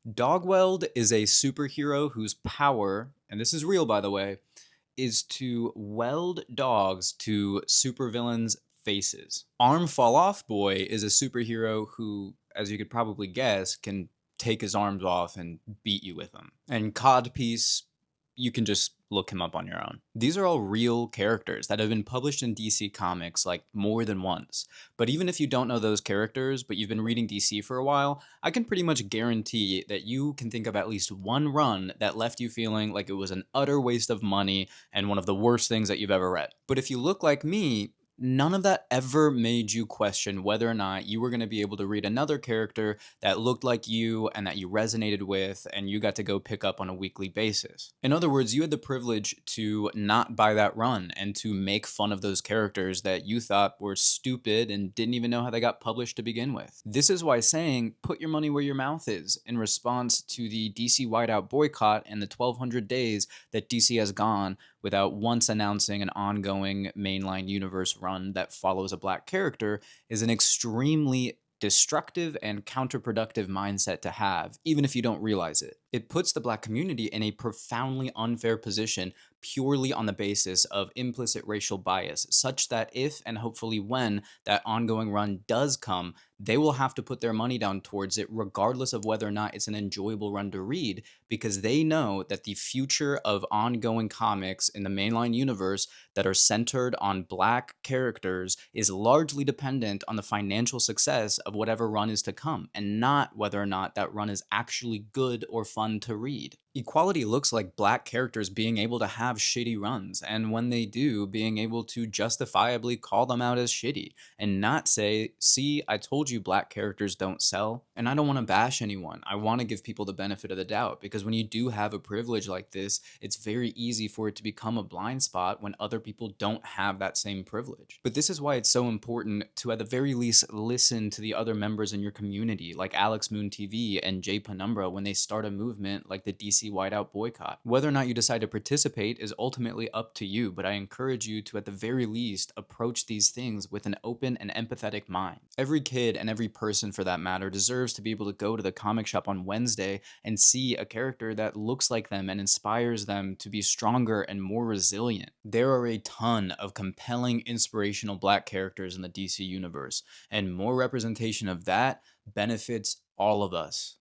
Dogweld is a superhero whose power, and this is real by the way, is to weld dogs to supervillains' faces. Arm Fall Off Boy is a superhero who, as you could probably guess, can take his arms off and beat you with them. And Codpiece, you can just look him up on your own. These are all real characters that have been published in DC Comics like more than once. But even if you don't know those characters, but you've been reading DC for a while, I can pretty much guarantee that you can think of at least one run that left you feeling like it was an utter waste of money and one of the worst things that you've ever read. But if you look like me, none of that ever made you question whether or not you were going to be able to read another character that looked like you and that you resonated with and you got to go pick up on a weekly basis. In other words, you had the privilege to not buy that run and to make fun of those characters that you thought were stupid and didn't even know how they got published to begin with. This is why saying put your money where your mouth is in response to the DC Whiteout boycott and the 1200 days that DC has gone without once announcing an ongoing mainline universe run that follows a black character is an extremely destructive and counterproductive mindset to have, even if you don't realize it. It puts the black community in a profoundly unfair position purely on the basis of implicit racial bias, such that if and hopefully when that ongoing run does come, they will have to put their money down towards it, regardless of whether or not it's an enjoyable run to read, because they know that the future of ongoing comics in the mainline universe that are centered on black characters is largely dependent on the financial success of whatever run is to come, and not whether or not that run is actually good or fun to read. Equality looks like black characters being able to have shitty runs, and when they do, being able to justifiably call them out as shitty and not say, see, I told you black characters don't sell. And I don't want to bash anyone. I want to give people the benefit of the doubt because when you do have a privilege like this, it's very easy for it to become a blind spot when other people don't have that same privilege. But this is why it's so important to, at the very least, listen to the other members in your community, like Alex Moon TV and Jay Penumbra, when they start a movement like the DC Whiteout boycott. Whether or not you decide to participate is ultimately up to you, but I encourage you to, at the very least, approach these things with an open and empathetic mind. Every kid and every person, for that matter, deserves to be able to go to the comic shop on Wednesday and see a character that looks like them and inspires them to be stronger and more resilient. There are a ton of compelling, inspirational black characters in the DC universe, and more representation of that benefits all of us.